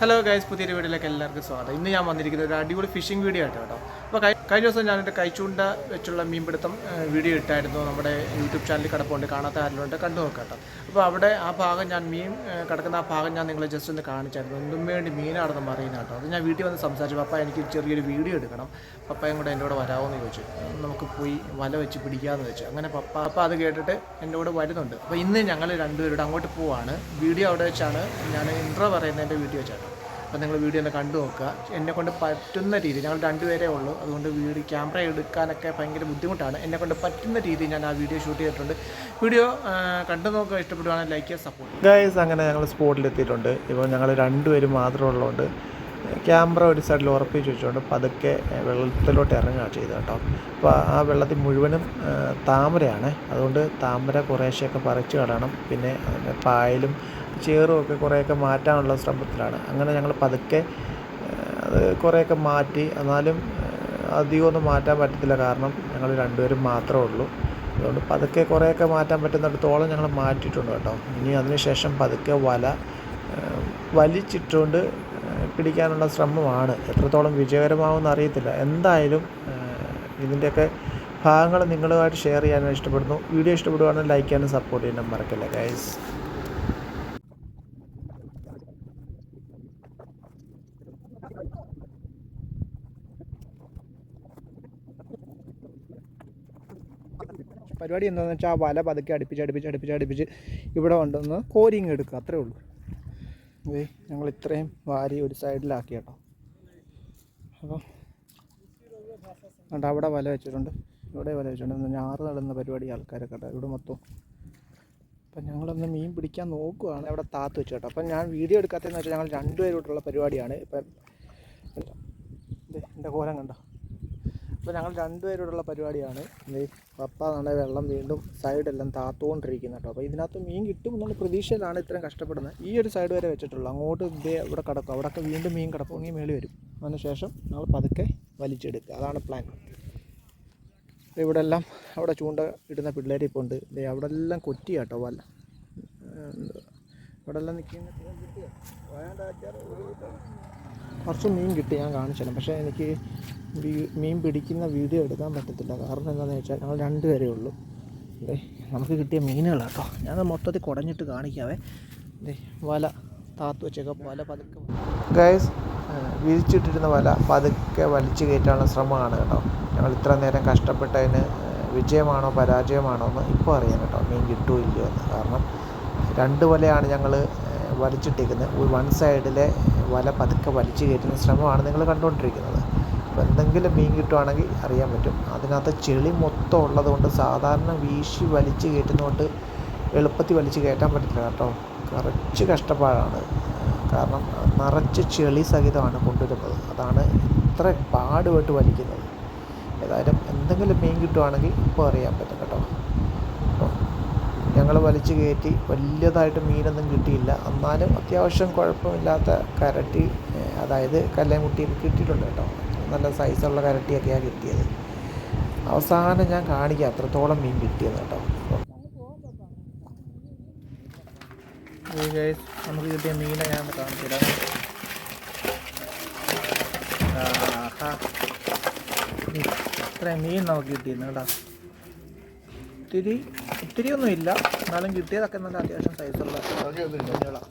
Hello guys, പുതിയൊരു വീഡിയോയിലേക്ക് എല്ലാവർക്കും സ്വാഗതം. ഇന്ന് ഞാൻ വന്നിരിക്കുന്നത് ഒരു അടിപൊളി ഫിഷിംഗ് വീഡിയോ ആയിട്ട് കേട്ടോ. അപ്പോൾ കഴിഞ്ഞ ദിവസം ഞാൻ എൻ്റെ കൈച്ചൂണ്ട വെച്ചുള്ള മീൻപിടുത്തം വീഡിയോ ഇട്ടായിരുന്നു. നമ്മുടെ യൂട്യൂബ് ചാനലിൽ കിടപ്പുണ്ട്, കാണാത്ത ആരെങ്കിലും കണ്ടു നോക്കാം കേട്ടോ. അപ്പോൾ അവിടെ ആ ഭാഗം ഞാൻ മീൻ കിടക്കുന്ന ആ ഭാഗം ഞാൻ നിങ്ങളെ ജസ്റ്റ് ഒന്ന് കാണിച്ചായിരുന്നു. എന്തും വേണ്ടി മീനാണെന്ന് അറിയുന്ന കേട്ടോ. അത് ഞാൻ വീട്ടിൽ വന്ന് സംസാരിച്ചു. പപ്പ എനിക്ക് ചെറിയൊരു വീഡിയോ എടുക്കണം, പപ്പയും കൂടെ എൻ്റെ കൂടെ വരാമെന്ന് ചോദിച്ചു. നമുക്ക് പോയി വല വെച്ച് പിടിക്കാമെന്ന് വെച്ചു. അങ്ങനെ പപ്പ അത് കേട്ടിട്ട് എൻ്റെ കൂടെ വരുന്നുണ്ട്. അപ്പോൾ ഇന്ന് ഞങ്ങൾ രണ്ടുപേരുടെ അങ്ങോട്ട് പോവാണ്. വീഡിയോ അവിടെ വെച്ചാണ്, ഞാൻ ഇൻട്രോ പറയുന്നതിൻ്റെ വീഡിയോ വെച്ചാണ്. അപ്പോൾ നിങ്ങൾ വീഡിയോ ഒന്ന് കണ്ടു നോക്കുക. എന്നെക്കൊണ്ട് പറ്റുന്ന രീതി, ഞങ്ങൾ രണ്ടുപേരേ ഉള്ളൂ, അതുകൊണ്ട് ക്യാമറ എടുക്കാനൊക്കെ ഭയങ്കര ബുദ്ധിമുട്ടാണ്. എന്നെക്കൊണ്ട് പറ്റുന്ന രീതി ഞാൻ ആ വീഡിയോ ഷൂട്ട് ചെയ്തിട്ടുണ്ട്. വീഡിയോ കണ്ടു നോക്കുക, ഇഷ്ടപ്പെടുവാണെങ്കിൽ ലൈക്ക് ചെയ്യുക, സപ്പോർട്ട് ഗൈസ്. അങ്ങനെ ഞങ്ങൾ സ്പോട്ടിലെത്തിയിട്ടുണ്ട്. ഇപ്പോൾ ഞങ്ങൾ രണ്ടുപേരും മാത്രമേ ഉള്ളതുകൊണ്ട് ക്യാമറ ഒരു സൈഡിൽ ഉറപ്പിച്ച് വെച്ചുകൊണ്ട് പതുക്കെ വെള്ളത്തിലോട്ട് ഇറങ്ങുകയാണ് ചെയ്തത് കേട്ടോ. അപ്പോൾ ആ വെള്ളത്തിൽ മുഴുവനും താമരയാണ്, അതുകൊണ്ട് താമര കുറേശ്ശെയൊക്കെ പറിച്ച് കളയണം. പിന്നെ പായലും ചേറും ഒക്കെ കുറേയൊക്കെ മാറ്റാനുള്ള ശ്രമത്തിലാണ്. അങ്ങനെ ഞങ്ങൾ പതുക്കെ അത് കുറേയൊക്കെ മാറ്റി. എന്നാലും അധികമൊന്നും മാറ്റാൻ പറ്റത്തില്ല, കാരണം ഞങ്ങൾ രണ്ടുപേരും മാത്രമേ ഉള്ളൂ. അതുകൊണ്ട് പതുക്കെ കുറേയൊക്കെ മാറ്റാൻ പറ്റുന്നിടത്തോളം ഞങ്ങൾ മാറ്റിയിട്ടുണ്ട് കേട്ടോ. ഇനി അതിനുശേഷം പതുക്കെ വല വലിച്ചിട്ടുകൊണ്ട് പിടിക്കാനുള്ള ശ്രമമാണ്. എത്രത്തോളം വിജയകരമാവുമെന്ന് അറിയത്തില്ല. എന്തായാലും ഇതിൻ്റെയൊക്കെ ഭാഗങ്ങൾ നിങ്ങളുമായിട്ട് ഷെയർ ചെയ്യാനും ഇഷ്ടപ്പെടുന്നു. വീഡിയോ ഇഷ്ടപ്പെടുകയാണെങ്കിൽ ലൈക്ക് ചെയ്യാനും സപ്പോർട്ട് ചെയ്യാനും മറക്കല്ലേ ഗൈസ്. പരിപാടി എന്താണെന്ന് വെച്ചാൽ ആ വല പതുക്കെ അടുപ്പിച്ച് ഇവിടെ കൊണ്ടുവന്ന് കോരിങ് എടുക്കുക, അത്രേ ഉള്ളൂ. ഞങ്ങൾ ഇത്രയും വാരി ഒരു സൈഡിലാക്കി കേട്ടോ. അപ്പം കണ്ടോ, അവിടെ വല വെച്ചിട്ടുണ്ട്, ഇവിടെ വല വെച്ചിട്ടുണ്ട്. ഞാറ് നടുന്ന പരിപാടി ആൾക്കാരൊക്കെ കേട്ടോ ഇവിടെ മൊത്തം. അപ്പം ഞങ്ങളൊന്ന് മീൻ പിടിക്കാൻ നോക്കുകയാണ്. അവിടെ താത്ത് വെച്ച് കേട്ടോ. അപ്പം ഞാൻ വീഡിയോ എടുക്കാത്തതെന്ന് വെച്ചാൽ ഞങ്ങൾ രണ്ടുപേരോട്ടുള്ള പരിപാടിയാണ്. ഇപ്പം എൻ്റെ കോലം കണ്ടോ. അപ്പോൾ ഞങ്ങൾ രണ്ടുപേരോടുള്ള പരിപാടിയാണ്. പപ്പ നമ്മുടെ വെള്ളം വീണ്ടും സൈഡെല്ലാം താത്തുകൊണ്ടിരിക്കുന്നത് കേട്ടോ. അപ്പോൾ ഇതിനകത്ത് മീൻ കിട്ടും എന്നുള്ള പ്രതീക്ഷയിലാണ് ഇത്രയും കഷ്ടപ്പെടുന്നത്. ഈ ഒരു സൈഡ് വരെ വെച്ചിട്ടുള്ളൂ, അങ്ങോട്ട് ഇവിടെ കിടക്കും, അവിടെയൊക്കെ വീണ്ടും മീൻ കിടക്കുമെങ്കിൽ മേളി വരും. അതിനുശേഷം ഞങ്ങൾ പതുക്കെ വലിച്ചെടുക്കുക, അതാണ് പ്ലാൻ. ഇവിടെ എല്ലാം അവിടെ ചൂണ്ട ഇടുന്ന പിള്ളേർ ഇപ്പോൾ ഉണ്ട്. അവിടെ എല്ലാം കൊറ്റി കേട്ടോ വല്ല. ഇവിടെ എല്ലാം നിൽക്കുന്ന കുറച്ച് മീൻ കിട്ടി, ഞാൻ കാണിച്ചു. പക്ഷേ എനിക്ക് മീൻ പിടിക്കുന്ന വീഡിയോ എടുക്കാൻ പറ്റത്തില്ല, കാരണം എന്താണെന്ന് വെച്ചാൽ ഞങ്ങൾ രണ്ടുപേരേ ഉള്ളൂ. നമുക്ക് കിട്ടിയ മീനുകളാണ് കേട്ടോ. ഞാൻ മൊത്തത്തിൽ കുടഞ്ഞിട്ട് കാണിക്കാവേ. വല താത്ത് വെച്ചേക്കാം. വല പതുക്കെ ഗൈസ് വിരിച്ചിട്ടിരുന്ന വല പതുക്കെ വലിച്ചു കയറ്റാനുള്ള ശ്രമമാണ് കേട്ടോ. ഞങ്ങൾ ഇത്ര നേരം കഷ്ടപ്പെട്ടതിന് വിജയമാണോ പരാജയമാണോ എന്ന് ഇപ്പോൾ അറിയാം കേട്ടോ, മീൻ കിട്ടുമോ ഇല്ലയോ എന്ന്. കാരണം രണ്ട് വലയാണ് ഞങ്ങൾ വലിച്ചിട്ടിരിക്കുന്നത്. വൺ സൈഡിലെ വല പതുക്കെ വലിച്ചു കയറ്റുന്ന ശ്രമമാണ് നിങ്ങൾ കണ്ടുകൊണ്ടിരിക്കുന്നത്. അപ്പോൾ എന്തെങ്കിലും മീൻ കിട്ടുവാണെങ്കിൽ അറിയാൻ പറ്റും. അതിനകത്ത് ചെളി മൊത്തം ഉള്ളത് കൊണ്ട് സാധാരണ വീശി വലിച്ചു കയറ്റുന്നതുകൊണ്ട് എളുപ്പത്തിൽ വലിച്ചു കയറ്റാൻ പറ്റില്ല കേട്ടോ. കുറച്ച് കഷ്ടപ്പാടാണ്, കാരണം നിറച്ച് ചെളി സഹിതമാണ് കൊണ്ടുവരുന്നത്. അതാണ് ഇത്ര പാടുപെട്ട് വലിക്കുന്നത്. ഏതായാലും എന്തെങ്കിലും മീൻ കിട്ടുവാണെങ്കിൽ ഇപ്പോൾ അറിയാൻ പറ്റും കേട്ടോ. ഞങ്ങൾ വലിച്ചു കയറ്റി, വലിയതായിട്ട് മീനൊന്നും കിട്ടിയില്ല. എന്നാലും അത്യാവശ്യം കുഴപ്പമില്ലാത്ത കരട്ടി, അതായത് കല്ലേമുട്ടിയൊക്കെ കിട്ടിയിട്ടുണ്ട് കേട്ടോ. നല്ല സൈസുള്ള കരട്ടിയൊക്കെയാണ് കിട്ടിയത്. അവസാനം ഞാൻ കാണിക്കാം അത്രത്തോളം മീൻ കിട്ടിയെന്ന് കേട്ടോ. നമുക്ക് കിട്ടിയ മീനെ ഞാൻ കാണിച്ചില്ല. ഇത്രയും മീൻ നമുക്ക് കിട്ടിയിരുന്നു കേട്ടോ. ഒത്തിരി ഒന്നും ഇല്ല, എന്നാലും കിട്ടിയതൊക്കെ നല്ല അത്യാവശ്യം സൈസുള്ള മീനുകളാണ്.